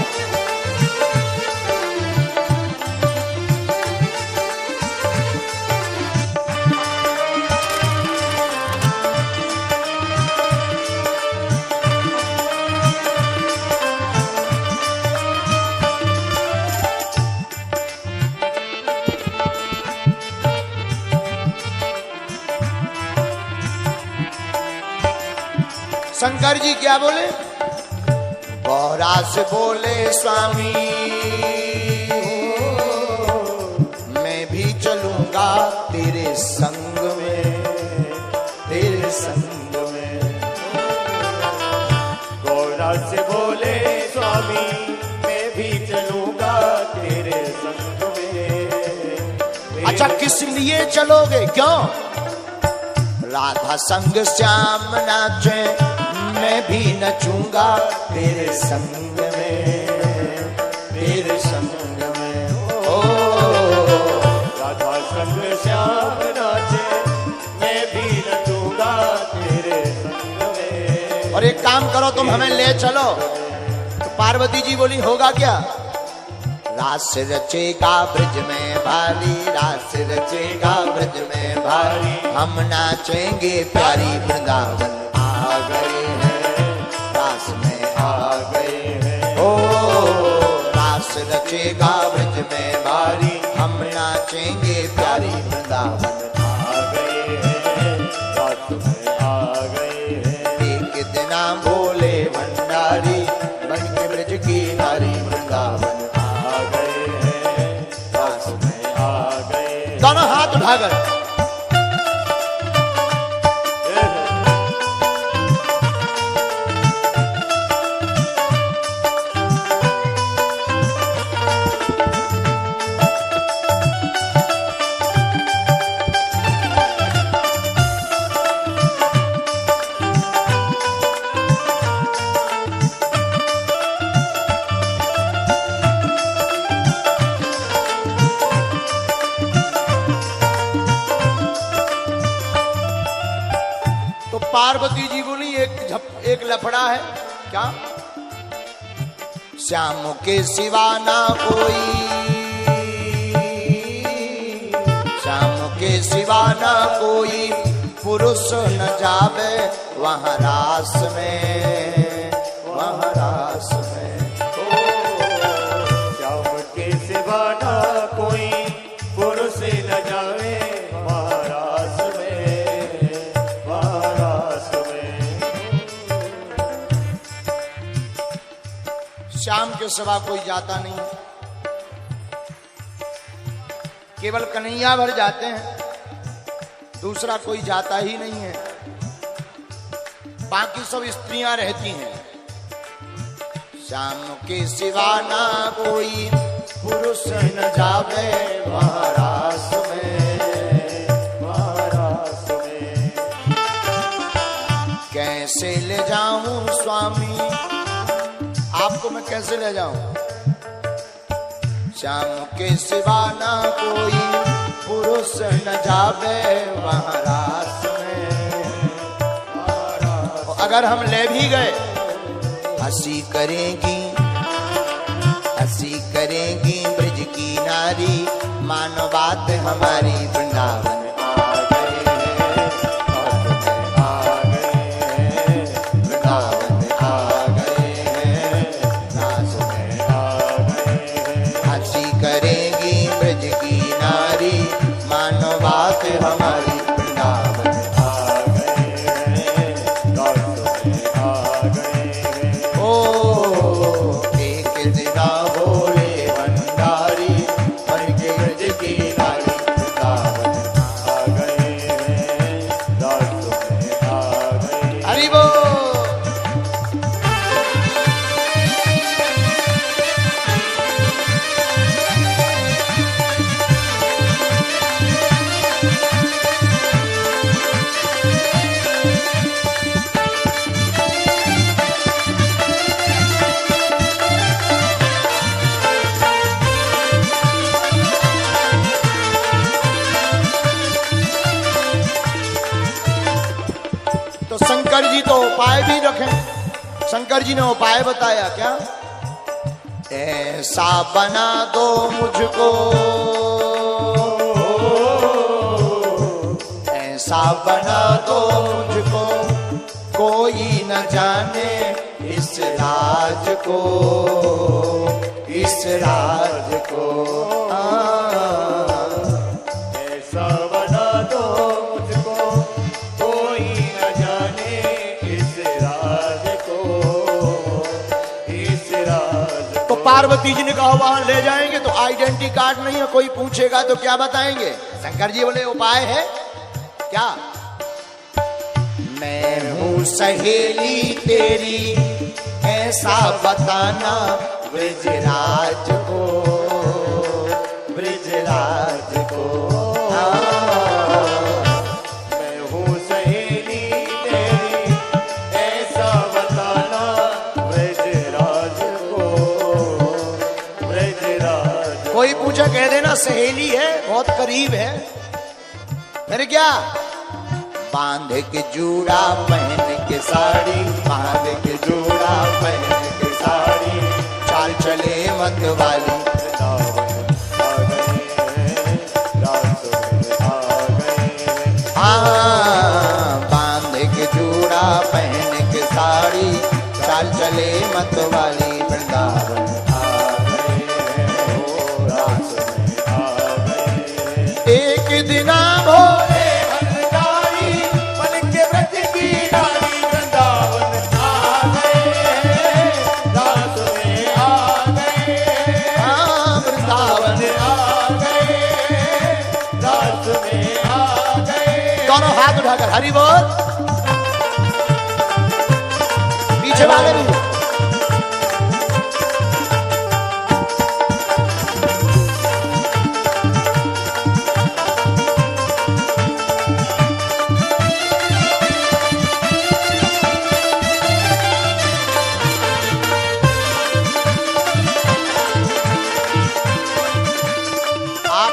शंकर जी क्या बोले? बोहरा से बोले स्वामी मैं भी चलूंगा तेरे संग में, तेरे संग में। बोहरा से बोले स्वामी मैं भी चलूंगा तेरे संग में। अच्छा किस लिए चलोगे? क्यों? राधा संग श्याम नाचे, मैं भी नचूंगा तेरे संग में, तेरे संग में। ओ राधा संग श्याम नाचे, मैं भी नचूंगा तेरे संग में। और एक काम करो तुम हमें ले चलो। तो पार्वती जी बोली होगा क्या? रास रचेगा ब्रज में भारी, रास रचेगा ब्रज में भारी, हम नाचेंगे प्यारी वृंदावन आ गए हैं, रास में आ गए हैं। ओ रास रचेगा ब्रज में भारी, हम नाचेंगे प्यारी वृंदावन आ गए हैं, रास में आ गए हैं। एक दिना भोले भंडारी, बन के ब्रज की नारी वृंदावन आ गए हैं, रास में आ गए। दोनों हाथ उठाकर पार्वती जी बोली एक लफड़ा है। क्या? श्याम के सिवा ना कोई, श्याम के सिवा ना कोई पुरुष न जावे वहाँ रास में, वहाँ रास में। श्याम के सिवा ना कोई पुरुष न जावे वहाँ रास में, वहाँ रास में। श्याम के सिवा कोई जाता नहीं, केवल कन्हैया भर जाते हैं, दूसरा कोई जाता ही नहीं है। बाकी सब स्त्रियां रहती हैं। श्याम के सिवा ना कोई पुरुष न जावे महारास में, महारास में। कैसे ले जाऊं स्वामी, आपको मैं कैसे ले जाऊं? श्याम के सिवा ना कोई पुरुष न जावे महारास में। अगर हम ले भी गए, हंसी करेंगी, हंसी करेंगी ब्रज की नारी, मानो बात हमारी वृंदावन आ गए हैं, वृंदावन आ गए हैं, दास में आ गए हैं। हंसी करेंगी ब्रज की नारी, मानो बात हमारी वृंदावन आ गए हैं, दास में आ गए हैं। ओ एक दिना बोले भंडारी, मन के ब्रज की नारी, वृंदावन आ गए हैं, दास में आ गए। हरि बोल। तो शंकर जी तो उपाय भी रखें। शंकर जी ने उपाय बताया क्या? ऐसा बना दो मुझको, ऐसा बना दो मुझको, कोई न जाने इस राज को, इस राज को। ऐसा बना दो मुझको, कोई न जाने इस राज को, इस राज को। तो पार्वती जी ने कहा वहां ले जाएंगे तो आइडेंटिटी कार्ड नहीं है, कोई पूछेगा तो क्या बताएंगे? शंकर जी बोले उपाय है क्या? मैं हूँ सहेली तेरी, ऐसा बताना ब्रजराज को, ब्रजराज को। मैं हूँ सहेली तेरी, ऐसा बताना ब्रजराज को, ब्रजराज। कोई पूछा कह देना सहेली है, बहुत करीब है। फिर क्या? बांध के जूड़ा पहन के साड़ी, बांध के जूड़ा पहन के साड़ी, चाल चले मत वाली, हाँ बांध के जूड़ा पहन के साड़ी, चाल चले मत वाली, वृंदावन आ गए हैं, ओ रास में आ गए। एक दिना भोले हाथ उठाकर हरि बोल। पीछे वाले भी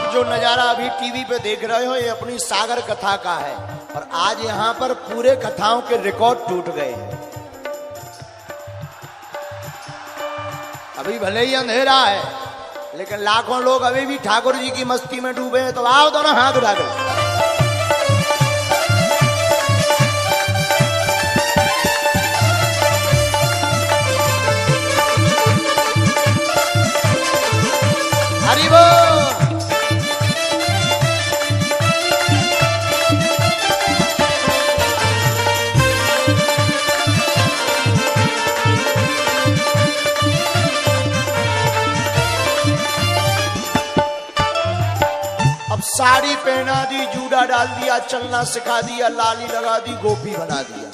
जो नजारा अभी टीवी पे देख रहे हो ये अपनी सागर कथा का है, और आज यहाँ पर पूरे कथाओं के रिकॉर्ड टूट गए हैं। अभी भले ही अंधेरा है, लेकिन लाखों लोग अभी भी ठाकुर जी की मस्ती में डूबे हैं। तो आओ दोनों हाथ उठा कर। हरि बोल। साड़ी पहना दी, जूड़ा डाल दिया, चलना सिखा दिया, लाली लगा दी, गोपी बना दिया।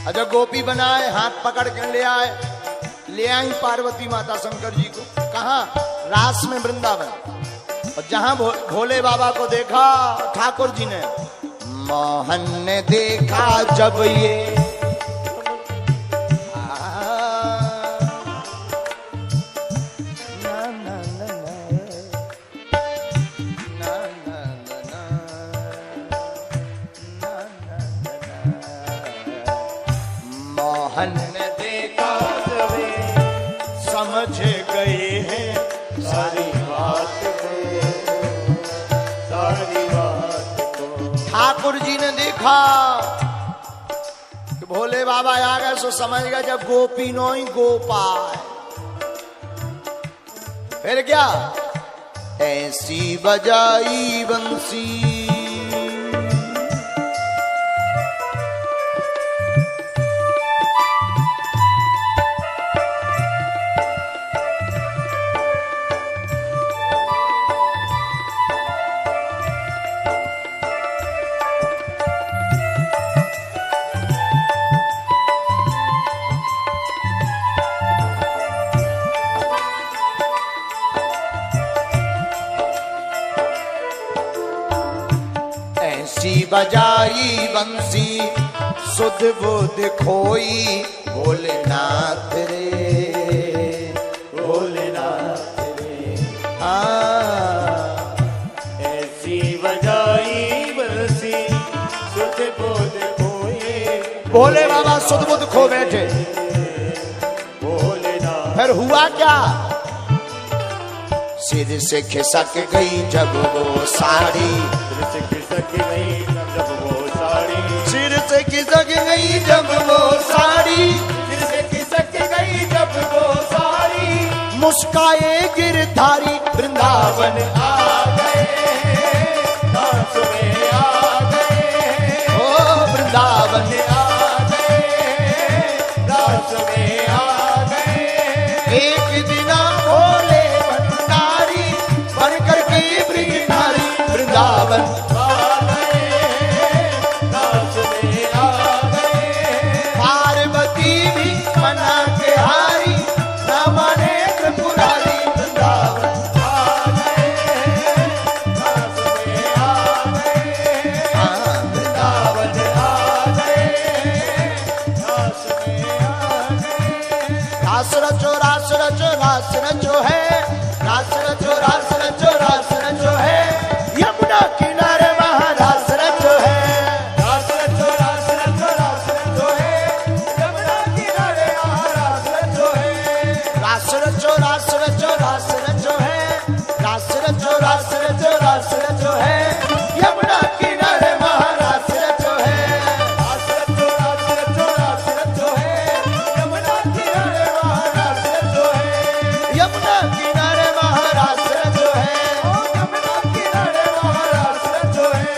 अच्छा गोपी बनाए, हाथ पकड़ के ले आई पार्वती माता शंकर जी को। कहा? रास में वृंदावन। और जहां भोले बाबा को देखा ठाकुर जी ने, मोहन ने देखा जब ये मोहन ने देखा जब समझ गए हैं सारी बात को, सारी बात को। ठाकुर जी ने देखा कि भोले बाबा आ गए, सो समझ गए जब गोपी नो ही गोपाल। फिर क्या? ऐसी बजाई बंसी, बजाई बंसी, सुध बुध खोई भोलेनाथ रे, भोलेनाथ रे। ऐसी बजाई बंसी, सुध बुध खोई। भोले बाबा सुध बुध खो बैठे। भोलेनाथ। फिर हुआ क्या? सिर से खिसक गई जब वो साड़ी, सिर से खिसक गई जब वो साड़ी, सिर से खिसक गई जब वो साड़ी, सिर से खिसक गई जब वो साड़ी। मुस्काए गिरधारी वृंदावन आ गए, दास में आ गए, ओ वृंदावन आ गए, दास में आ गए। एक दिन भोले भंडारी बन करके ब्रजधारी वृंदावन आ गए, दास में आ गए। पार्वती भी मना के हारी, न माने त्रिपुरारी वृंदावन आ गए, दास में आ गए। वृंदावन आ गए, दास में आ गए। रास रचो रास रचो रास रचो है, रास रचो रास रचो रास रचो है, यमुना किनारे महारास रचो है। रास रचो रास रचो रास रचो है, यमुना किनारे महारास रचो है। रास रचो रास रचो रास रचो है, रास रचो रास रचो रास रचो है, यमुना किनारे महारास रचो है। रास रचो रास रचो रास रचो है, यमुना किनारे महारास रचो है। यमुना किनारे महारास रचो है, यमुना किनारे महारास रचो है।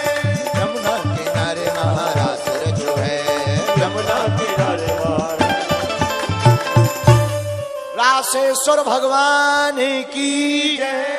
यमुना किनारे महारास रचो है, यमुना किनारे महारास। रासेश्वर भगवान की जय।